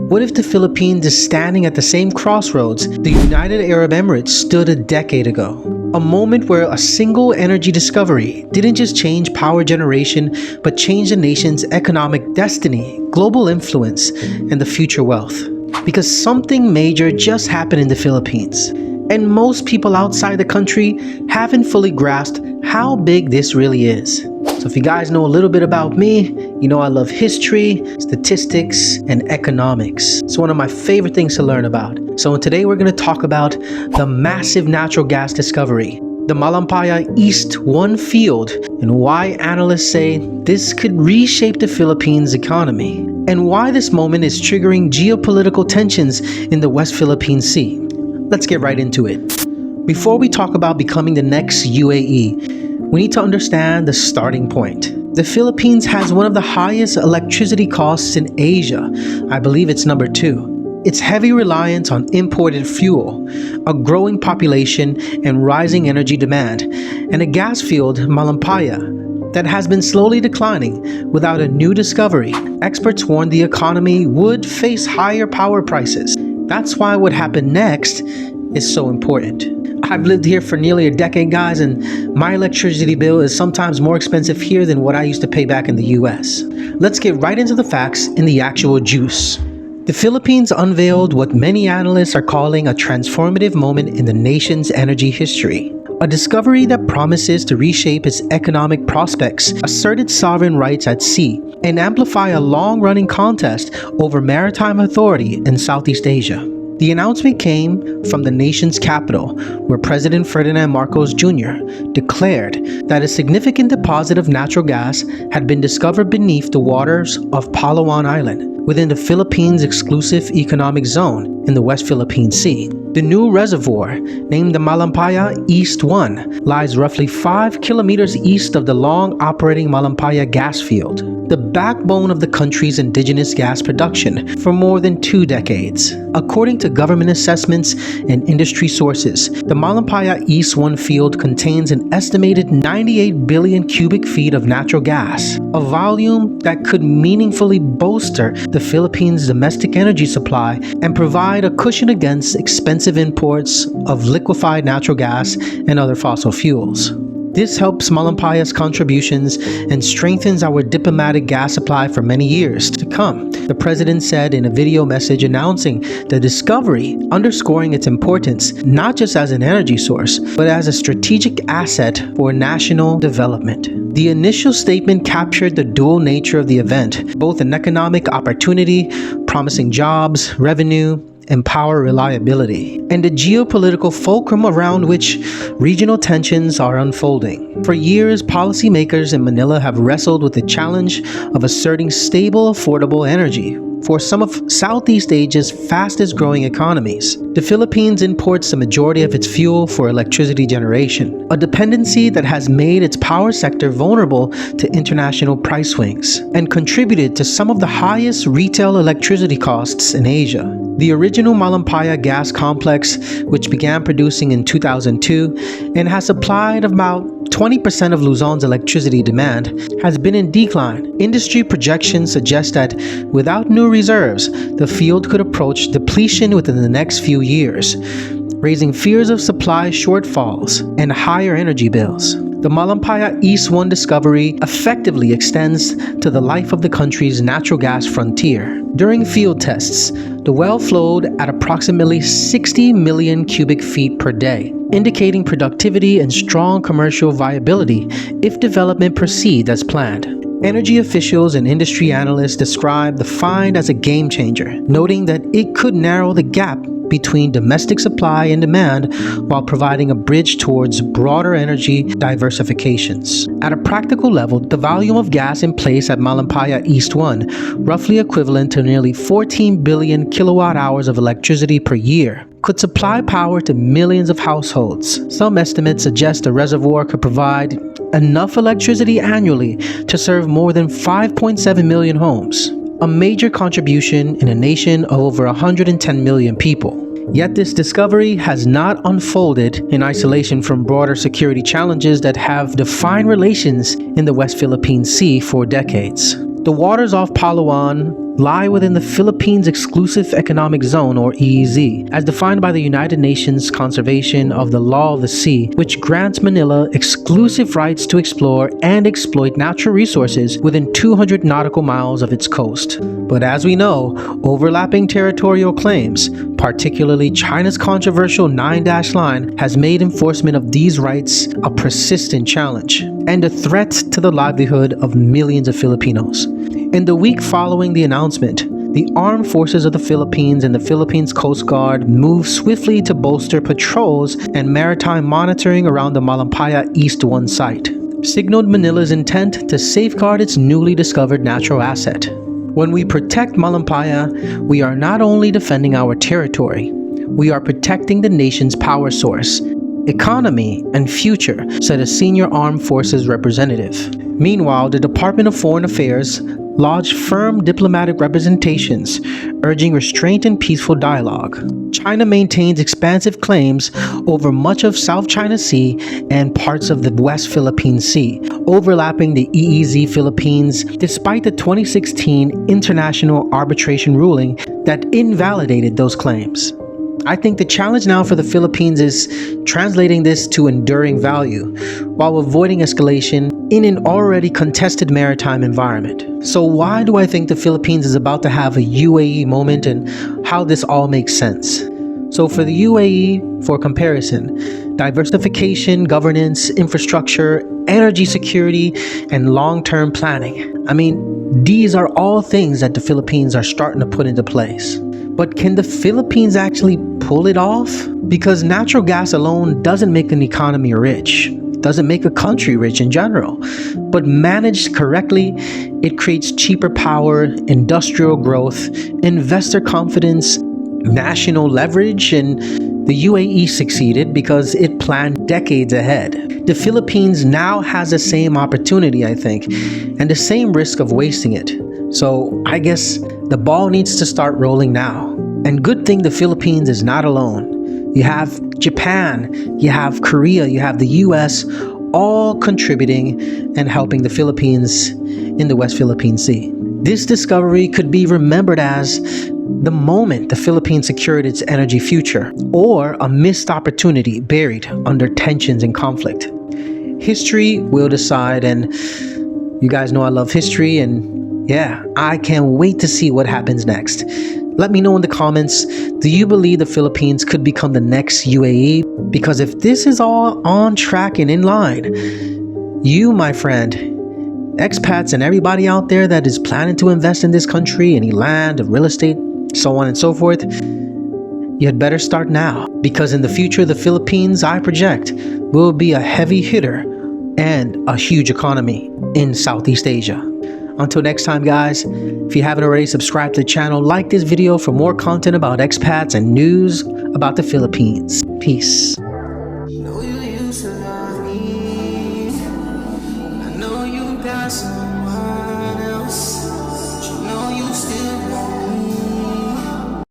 What if the Philippines is standing at the same crossroads the United Arab Emirates stood a decade ago? A moment where a single energy discovery didn't just change power generation, but changed the nation's economic destiny, global influence, and the future wealth. Because something major just happened in the Philippines, and most people outside the country haven't fully grasped how big this really is. So if you guys know a little bit about me, you know I love history, statistics, and economics. It's one of my favorite things to learn about. So today we're going to talk about the massive natural gas discovery, the Malampaya East 1 field, and why analysts say this could reshape the Philippines economy, and why this moment is triggering geopolitical tensions in the West Philippine Sea. Let's get right into it. Before we talk about becoming the next UAE, we need to understand the starting point. The Philippines has one of the highest electricity costs in Asia. I believe it's number 2. Its heavy reliance on imported fuel, a growing population and rising energy demand, and a gas field, Malampaya, that has been slowly declining without a new discovery. Experts warned the economy would face higher power prices. That's why what happened next is so important. I've lived here for nearly a decade, guys, and my electricity bill is sometimes more expensive here than what I used to pay back in the US. Let's get right into the facts and the actual juice. The Philippines unveiled what many analysts are calling a transformative moment in the nation's energy history. A discovery that promises to reshape its economic prospects, assert its sovereign rights at sea, and amplify a long-running contest over maritime authority in Southeast Asia. The announcement came from the nation's capital, where President Ferdinand Marcos Jr. declared that a significant deposit of natural gas had been discovered beneath the waters of Palawan Island, within the Philippines' exclusive economic zone in the West Philippine Sea. The new reservoir, named the Malampaya East 1, lies roughly 5 kilometers east of the long-operating Malampaya gas field, the backbone of the country's indigenous gas production for more than 2 decades. According to government assessments and industry sources, the Malampaya East 1 field contains an estimated 98 billion cubic feet of natural gas, a volume that could meaningfully bolster the Philippines' domestic energy supply and provide a cushion against expensive imports of liquefied natural gas and other fossil fuels. This helps Malampaya's contributions and strengthens our diplomatic gas supply for many years to come, the president said in a video message announcing the discovery, underscoring its importance not just as an energy source, but as a strategic asset for national development. The initial statement captured the dual nature of the event, both an economic opportunity, promising jobs, revenue, and power reliability, and the geopolitical fulcrum around which regional tensions are unfolding. For years, policymakers in Manila have wrestled with the challenge of asserting stable, affordable energy for some of Southeast Asia's fastest growing economies. The Philippines imports the majority of its fuel for electricity generation, a dependency that has made its power sector vulnerable to international price swings and contributed to some of the highest retail electricity costs in Asia. The original Malampaya gas complex, which began producing in 2002 and has supplied about 20% of Luzon's electricity demand, has been in decline. Industry projections suggest that without new reserves, the field could approach depletion within the next few years, raising fears of supply shortfalls and higher energy bills. The Malampaya East 1 discovery effectively extends to the life of the country's natural gas frontier. During field tests, the well flowed at approximately 60 million cubic feet per day, indicating productivity and strong commercial viability if development proceeds as planned. Energy officials and industry analysts describe the find as a game changer, noting that it could narrow the gap between domestic supply and demand while providing a bridge towards broader energy diversifications. At a practical level, the volume of gas in place at Malampaya East 1, roughly equivalent to nearly 14 billion kilowatt hours of electricity per year, could supply power to millions of households. Some estimates suggest the reservoir could provide enough electricity annually to serve more than 5.7 million homes, a major contribution in a nation of over 110 million people. Yet this discovery has not unfolded in isolation from broader security challenges that have defined relations in the West Philippine Sea for decades. The waters off Palawan lie within the Philippines Exclusive Economic Zone, or EEZ, as defined by the United Nations Conservation of the Law of the Sea, which grants Manila exclusive rights to explore and exploit natural resources within 200 nautical miles of its coast. But as we know, overlapping territorial claims, particularly China's controversial 9-dash line, has made enforcement of these rights a persistent challenge and a threat to the livelihood of millions of Filipinos. In the week following the announcement, the armed forces of the Philippines and the Philippines Coast Guard moved swiftly to bolster patrols and maritime monitoring around the Malampaya East 1 site, signaled Manila's intent to safeguard its newly discovered natural asset. When we protect Malampaya, we are not only defending our territory, we are protecting the nation's power source, economy, and future, said a senior armed forces representative. Meanwhile, the Department of Foreign Affairs lodged firm diplomatic representations urging restraint and peaceful dialogue. China maintains expansive claims over much of South China Sea and parts of the West Philippine Sea, overlapping the EEZ Philippines, despite the 2016 international arbitration ruling that invalidated those claims. I think the challenge now for the Philippines is translating this to enduring value while avoiding escalation in an already contested maritime environment. So why do I think the Philippines is about to have a UAE moment and how this all makes sense? So for the UAE, for comparison, diversification, governance, infrastructure, energy security, and long-term planning. I mean, these are all things that the Philippines are starting to put into place. But can the Philippines actually pull it off? Because natural gas alone doesn't make an economy rich, doesn't make a country rich in general. But managed correctly, it creates cheaper power, industrial growth, investor confidence, national leverage, and the UAE succeeded because it planned decades ahead. The Philippines now has the same opportunity, I think, and the same risk of wasting it. So I guess the ball needs to start rolling now. And good thing the Philippines is not alone. You have Japan, you have Korea, you have the US, all contributing and helping the Philippines in the West Philippine Sea. This discovery could be remembered as the moment the Philippines secured its energy future, or a missed opportunity buried under tensions and conflict. History will decide, and you guys know I love history, and yeah, I can't wait to see what happens next. Let me know in the comments, do you believe the Philippines could become the next UAE? Because if this is all on track and in line, you, my friend, expats and everybody out there that is planning to invest in this country, any land, real estate, so on and so forth, you had better start now. Because in the future, the Philippines, I project, will be a heavy hitter and a huge economy in Southeast Asia. Until next time, guys, if you haven't already subscribed to the channel, like this video for more content about expats and news about the Philippines. Peace. Know you used to love me. I know you got some